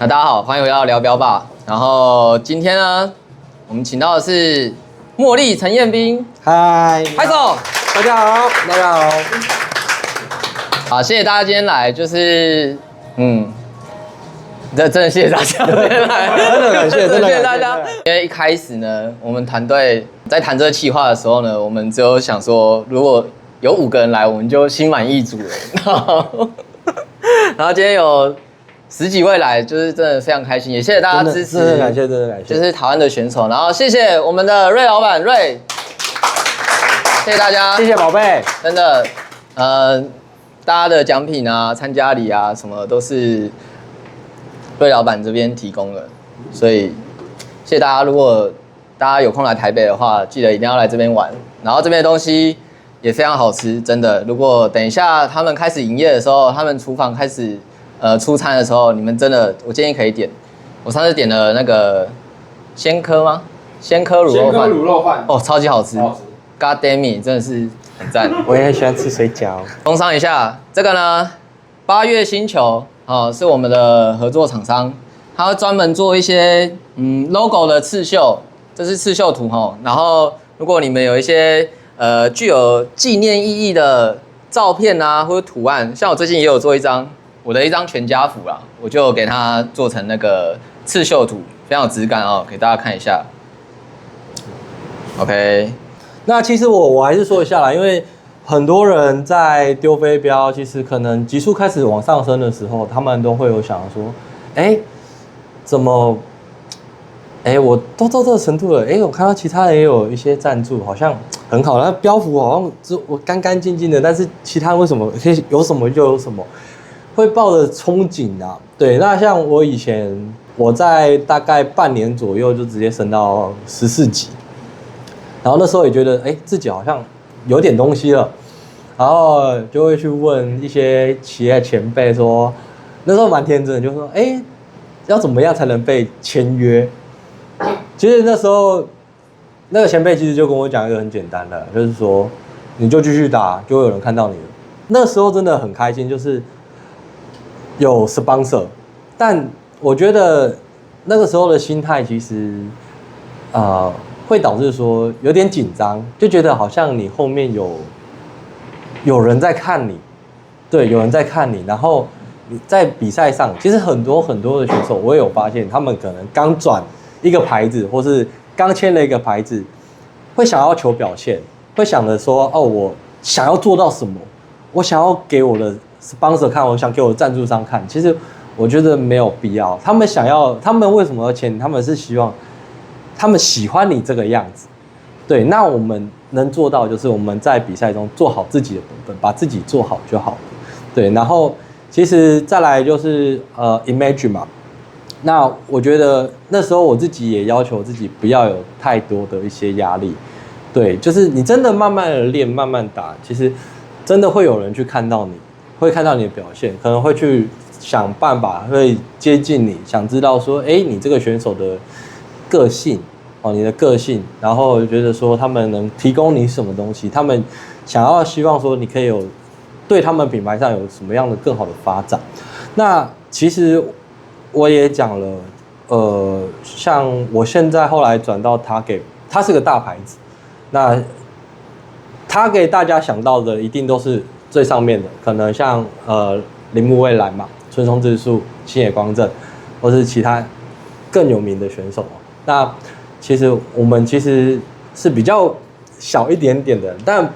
那大家好，歡迎回到聊標吧。然後今天呢，我們請到的是茉莉陳彥彬。嗨，拍手！大家好，大家好。好，謝謝大家今天來，就是真的謝謝大家今天來，真的感謝，真的謝謝大家。因為一開始呢，我們團隊在談這個企劃的時候呢，我們只有想說，如果有5個人來，我們就心滿意足了。然後今天有10幾位來，就是真的非常開心，也謝謝大家支持，真的感謝，真的感謝。就是台灣的選手，然後謝謝我們的瑞老闆瑞，謝謝大家，謝謝寶貝，真的，大家的獎品啊、參加禮啊什麼都是瑞老闆這邊提供的，所以謝謝大家。如果大家有空來台北的話，記得一定要來這邊玩。然後這邊的東西也非常好吃，真的。如果等一下他們開始營業的時候，他們廚房開始出餐的時候，你們真的，我建議可以點。我上次點了那個鮮科嗎？鮮科滷肉飯。鮮科滷肉飯哦，超級好吃。God damn it， 真的是很讚。我也很喜歡吃水餃。工商一下，這個呢，8月星球哦，是我們的合作廠商，他會專門做一些logo 的刺繡，這是刺繡圖哈。然後如果你們有一些具有紀念意義的照片啊，或者圖案，像我最近也有做一張我的一張全家福啦，我就給它做成那個刺繡圖，非常有質感哦，給大家看一下。OK， 那其實我還是說一下啦，因為很多人在丟飛鏢，其實可能級數開始往上升的時候，他們都會有想說，怎麼，我都到這個程度了，我看到其他人也有一些贊助，好像很好，那標服好像就我乾乾淨淨的，但是其他人為什麼可以有什麼就有什麼？會抱着憧憬啊，對，那像我以前，我在大概半年左右就直接升到14級，然後那時候也覺得，自己好像有點東西了，然後就會去問一些企業前輩說，那時候蠻天真的，就說，要怎麼樣才能被簽約？其實那時候那個前輩其實就跟我講一個很簡單的，就是說，你就繼續打，就會有人看到你了。那時候真的很開心，就是有 sponsor， 但我覺得那個時候的心態其實，會導致說有點緊張，就覺得好像你後面有人在看你，對，有人在看你，然後你在比賽上，其實很多的選手，我也有發現，他們可能剛轉一個牌子，或是剛簽了一個牌子，會想要求表現，會想着說，我想要做到什麼，我想要給我的sponsor看，我想給我的贊助商看，其實我覺得沒有必要。他們為什麼要簽？他們是希望，他們喜歡你這個樣子。對，那我們能做到就是我們在比賽中做好自己的本分，把自己做好就好了。對，然後其實再來就是image 嘛。那我覺得那時候我自己也要求自己不要有太多的一些壓力。对，就是你真的慢慢的練，慢慢打，其實真的會有人去看到你。會看到你的表現，可能會去想辦法，會接近你，想知道說，你這個選手的個性，你的個性，然後覺得說他們能提供你什麼東西，他們希望說你可以有對他們品牌上有什麼樣的更好的發展。那其實我也講了，像我現在後來轉到 Target， 它是個大牌子，那 Target 大家想到的一定都是最上面的，可能像鈴木未來嘛、村松智樹、星野光正，或是其他更有名的選手。那其實我們是比較小一點點的，但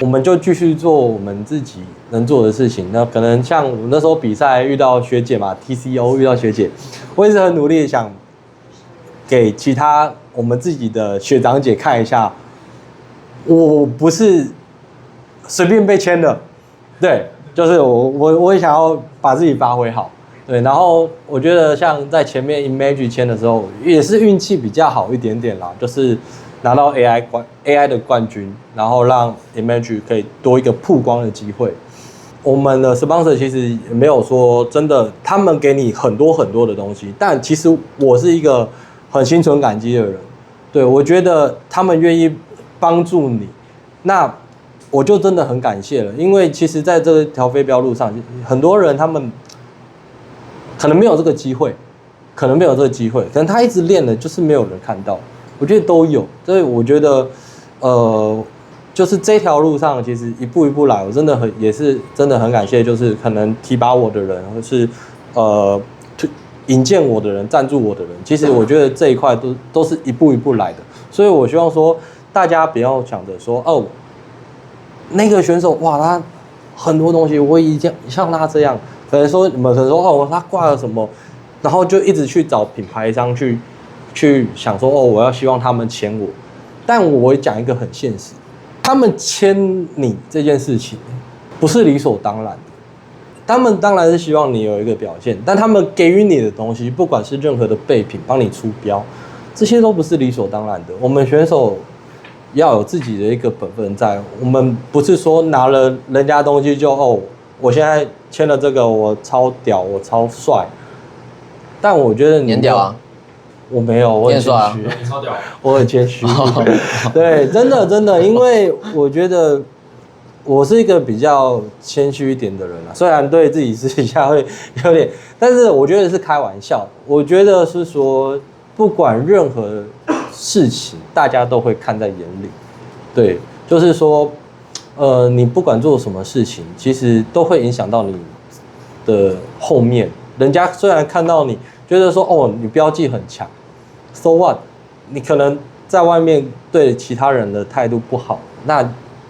我們就繼續做我們自己能做的事情。那可能像我那時候比賽遇到學姐嘛 ，TCO 遇到學姐，我一直很努力想給其他我們自己的學長姐看一下，我不是隨便被簽的。對，就是我也想要把自己發揮好，对，然後我覺得像在前面 Image 簽的時候，也是運氣比較好一點點啦，就是拿到 AI 的冠軍，然後讓 Image 可以多一個曝光的機會。我們的 sponsor 其實也沒有說真的，他們給你很多的東西，但其實我是一個很心存感激的人，對，我覺得他們願意幫助你，那我就真的很感謝了，因為其實在這條飛鏢路上，很多人他們可能沒有這個機會，可能沒有這個機會，可能他一直練的就是沒有人看到，我覺得都有，所以我覺得就是這條路上其實一步一步來，我真的也是真的很感謝，就是可能提拔我的人，或是引薦我的人、贊助我的人，其實我覺得這一塊都是一步一步來的，所以我希望說大家不要想着說哦，那個選手哇，他很多東西我一定像他這樣，可能說你們可能說哦，他掛了什麼，然後就一直去找品牌商去想說哦，我要希望他們簽我，但我會講一個很現實，他們簽你這件事情不是理所當然的。他們當然是希望你有一個表現，但他們給予你的東西，不管是任何的備品，幫你出標，這些都不是理所當然的。我們選手要有自己的一個本分在，我們不是說拿了人家東西就哦，我現在簽了這個，我超屌，我超帥。但我覺得你很屌啊，我沒有，我很謙虛，你超屌，我很謙虛。對，真的，因為我覺得。我是一個比較謙虛一點的人啦，雖然對自己私底下會有點，但是我覺得是開玩笑。我覺得是說，不管任何事情，大家都會看在眼裡。對，就是說，你不管做什麼事情，其實都會影響到你的後面。人家雖然看到你，覺得說哦，你標記很強 ，so what？你可能在外面對其他人的態度不好，那。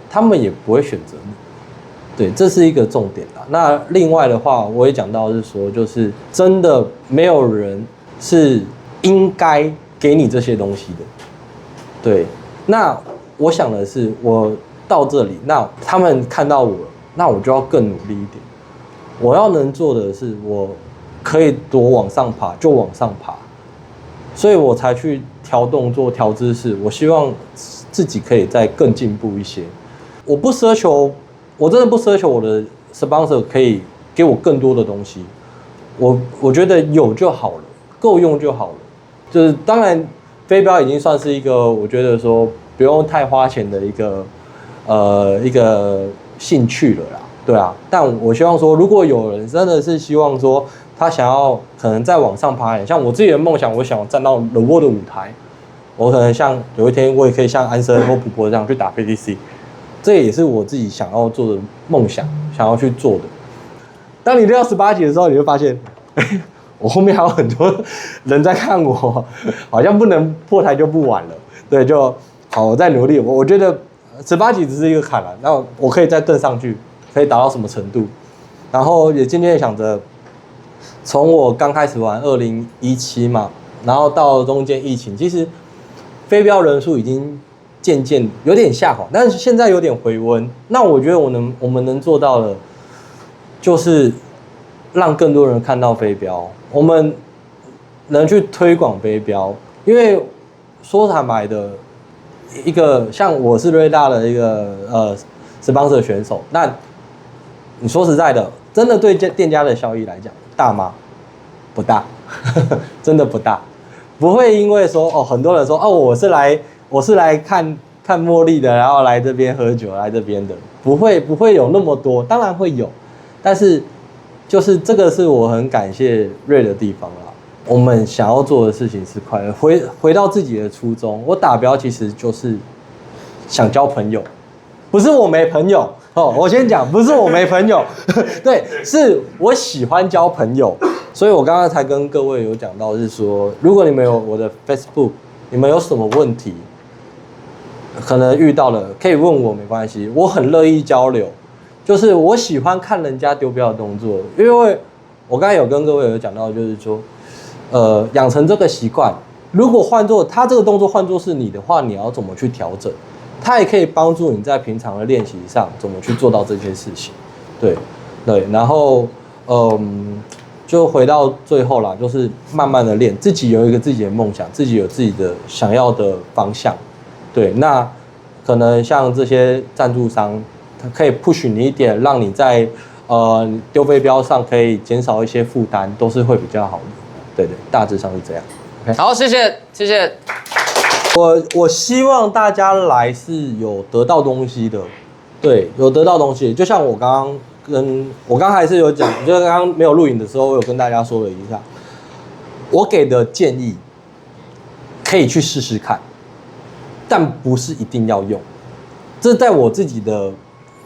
他們也不會選擇你，對，這是一個重點啦。那另外的話，我也講到是說，就是真的沒有人是應該給你這些東西的，對。那我想的是，我到這裡，那他們看到我了，那我就要更努力一點。我要能做的是，我可以多往上爬就往上爬，所以我才去調動作、調姿勢。我希望自己可以再更進步一些。我不奢求，我真的不奢求我的 sponsor 可以給我更多的東西，我覺得有就好了，夠用就好了。就是當然，飛鏢已經算是一個我覺得說不用太花錢的一個興趣了啦，對啊。但我希望說，如果有人真的是希望說他想要可能再往上爬一點，像我自己的夢想，我想站到 The World 的舞台，我可能像有一天我也可以像安森或普博這樣去打 PTC。這也是我自己想要做的夢想，想要去做的。當你練到18級的時候，你會發現，我後面還有很多人在看我，好像不能破台就不玩了。對，就好，我再努力。我覺得18級只是一個坎了，那我可以再更上去，可以達到什麼程度？然後也漸漸想着，從我剛開始玩2017嘛，然後到中間疫情，其實飛鏢人數已經。漸漸有點下滑，但是現在有點回溫。那我覺得我們能做到的，就是讓更多人看到飛鏢，我們能去推廣飛鏢。因為說坦白的，一個像我是瑞大的一個sponsor 選手，那你說實在的，真的对店家的效益來講，大嗎？不大，真的不大，不會因為說哦，很多人說哦，我是來看茉莉的，然後來這邊喝酒，來這邊的，不會有那麼多，當然會有，但是就是這個是我很感謝瑞的地方啦。我們想要做的事情是快樂，回到自己的初衷。我打標其實就是想交朋友，不是我沒朋友哦。我先講，不是我沒朋友，對，是我喜歡交朋友。所以我剛剛才跟各位有講到，是說如果你們有我的 Facebook， 你們有什麼問題？可能遇到了可以問我，沒關係，我很樂意交流。就是我喜歡看人家丟標的動作，因為我剛才有跟各位有講到，就是說，養成這個習慣。如果換作他這個動作換作是你的話，你要怎麼去調整？他也可以幫助你在平常的練習上怎麼去做到這件事情。對，然後就回到最後啦，就是慢慢的練，自己有一個自己的夢想，自己有自己的想要的方向。對，那可能像這些贊助商，它可以 push 你一點，讓你在丟飛鏢上可以減少一些負擔，都是會比較好的。對，大致上是這樣。Okay? 好，謝謝。我希望大家來是有得到東西的，對，有得到東西。就像我剛才是有講，就是剛剛沒有錄影的時候，我有跟大家說了一下，我給的建議可以去試試看，但不是一定要用。這在我自己的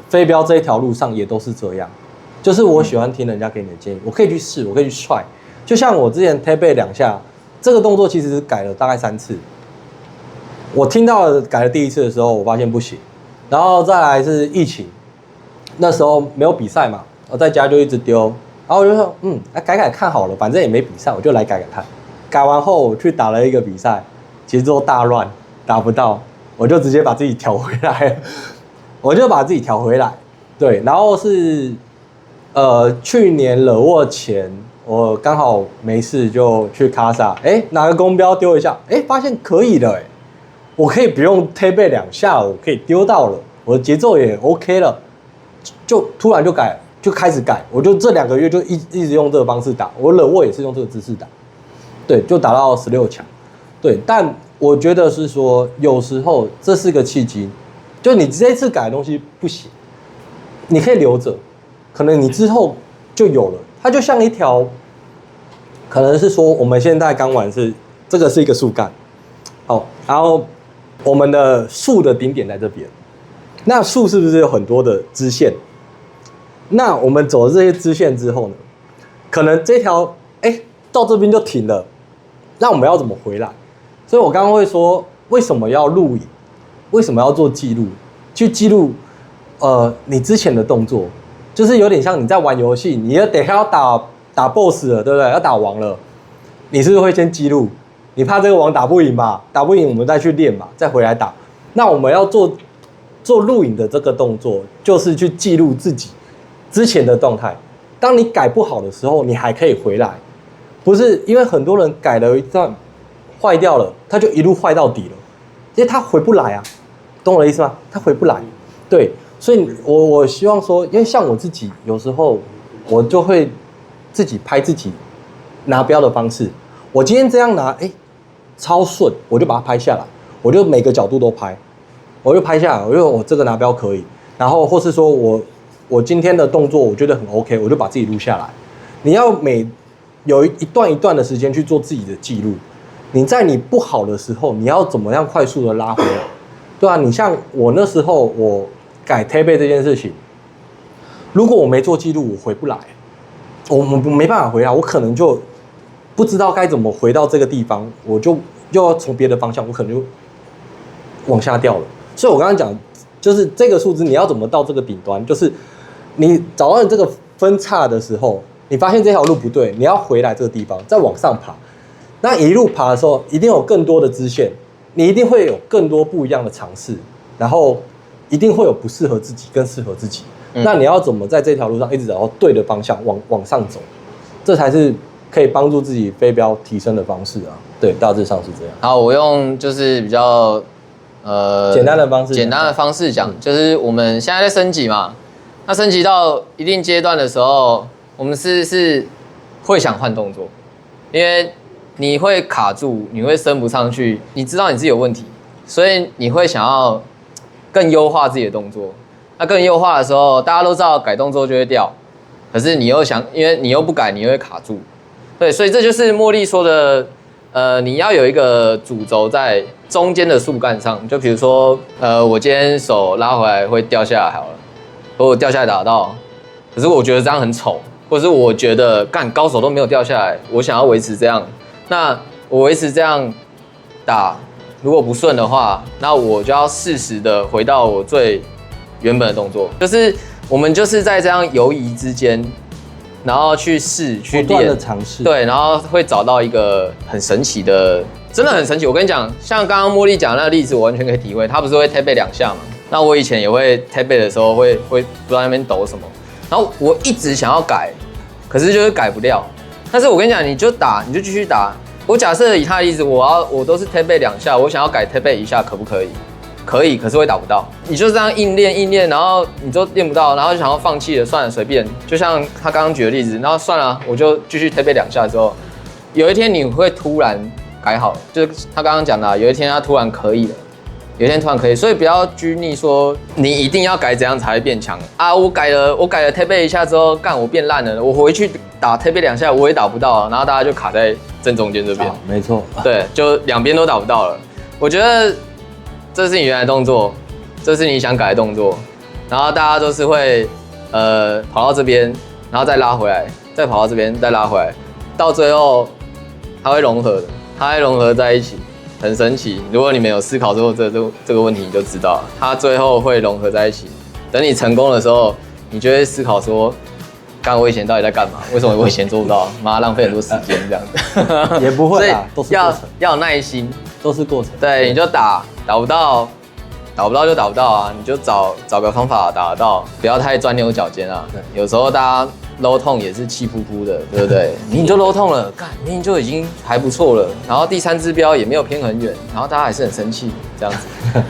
飛鏢這一條路上也都是這樣，就是我喜歡聽人家給你的建議，我可以去試，我可以去踹。就像我之前 tap back 2下，這個動作其實改了大概3次。我聽到了改了第1次的時候，我發現不行，然後再來是疫情，那時候沒有比賽嘛，我在家就一直丟，然後我就說，改改看好了，反正也沒比賽，我就來改改看。改完後我去打了一個比賽，節奏大亂，打不到，我就直接把自己調回來，對，然後是去年惹沃前，我剛好沒事就去卡薩，拿個公標丟一下，發現可以了，我可以不用 tap back 2下，我可以丟到了，我的節奏也 OK 了，就突然就改了，就開始改，我就這2個月就一直用這個方式打，我惹沃也是用這個姿勢打，對，就打到16強，對，但我覺得是說有時候這是個契機，就你這次改的東西不行，你可以留着，可能你之後就有了，它就像一條，可能是說我們現在剛玩是這個是一個樹幹，好，然後我們的樹的頂點在這邊，那樹是不是有很多的支線？那我們走了這些支線之後呢，可能這條到這邊就停了，那我們要怎麼回來？所以我剛剛會說，為什麼要錄影？為什麼要做記錄？去記錄你之前的動作，就是有點像你在玩遊戲，你等一下要打 BOSS 了，對不對？要打王了，你是不是會先記錄？你怕這個王打不贏嘛？打不贏我們再去練嘛，再回來打。那我們要做錄影的這個動作，就是去記錄自己之前的動態。當你改不好的時候，你還可以回來，不是因為很多人改了一段壞掉了，他就一路壞到底了，因為他回不來啊，懂我的意思嗎？他回不來，對，所以我希望說，因為像我自己有時候我就會自己拍自己拿標的方式，我今天這樣拿，超順，我就把它拍下來，我就每個角度都拍，我就拍下來，我這個拿標可以，然後或是說我今天的動作我覺得很 OK， 我就把自己錄下來。你要有一段一段的時間去做自己的記錄，你在你不好的時候，你要怎麼樣快速的拉回來？對啊，你像我那時候我改 tap back 這件事情，如果我沒做記錄，我回不來，我沒辦法回來，我可能就不知道該怎麼回到這個地方，我就又要從別的方向，我可能就往下掉了。所以我剛剛講，就是這個數字你要怎麼到這個頂端，就是你找到這個分叉的時候，你發現這條路不對，你要回來這個地方，再往上爬。那一路爬的時候，一定有更多的支線，你一定會有更多不一樣的嘗試，然後一定會有不適合自己跟適合自己。那你要怎麼在這條路上一直找到對的方向，往上走，這才是可以幫助自己飛鏢提升的方式啊。對，大致上是這樣。好，我用就是比較簡單的方式講，就是我們現在在升級嘛，那升級到一定階段的時候，我們是會想換動作，因為你會卡住，你會升不上去，你知道你自己有問題，所以你会想要更優化自己的动作。那更優化的時候，大家都知道改动作就會掉，可是你又想，因為你又不改，你又會卡住。对，所以這就是茉莉說的，你要有一個主軸在中間的樹幹上。就比如說，我今天手拉回來會掉下來好了，如果掉下來打到，可是我覺得這樣很醜，或者是我覺得高手都沒有掉下來，我想要維持這樣，那我維持這樣打，如果不順的話，那我就要適時的回到我最原本的動作，就是我們就是在這樣游移之間，然後去試去練，不斷的嘗試，對，然後會找到一個很神奇的，真的很神奇。我跟你講，像剛剛茉莉講的那個例子，我完全可以體會。他不是會 tap back 2下嘛？那我以前也會 tap back 的時候會不知道那邊抖什麼，然後我一直想要改，可是就是改不掉。但是我跟你講，你就打，你就繼續打。我假設以他的例子，我都是 tap back 2下，我想要改 tap back 1下，可不可以？可以，可是會打不到。你就這樣硬練，然後你就練不到，然後就想要放棄了，算了，隨便。就像他剛剛舉的例子，然後算了，我就繼續 tap back 2下之後，有一天你會突然改好了，就是他剛剛講的，有一天他突然可以了，有一天突然可以，所以不要拘泥說你一定要改怎樣才會變強啊！我改了 tap back 1下之後，我變爛了，我回去打特別2下我也打不到，然後大家就卡在正中間這邊。沒錯。對，就兩邊都打不到了。我覺得這是你原來的動作，這是你想改的動作，然後大家都是會跑到這邊，然後再拉回來，再跑到這邊，再拉回來，到最後它會融合的，它會融合在一起。很神奇，如果你沒有思考過這個問題，你就知道它最後會融合在一起。等你成功的時候，你就會思考說：剛我以前到底在幹嘛？為什麼我以前做不到？媽，浪費很多時間這樣子。也不會啦，都是過程。要有耐心，都是過程。對，你就打不到就打不到啊，你就找個方法打得到，不要太鑽牛角尖啊。有時候大家 low 痛也是氣噗噗的，對不对？明明就 low 痛了，明明就已經還不錯了，然後第3支標也沒有偏很遠，然後大家還是很生氣，這樣子。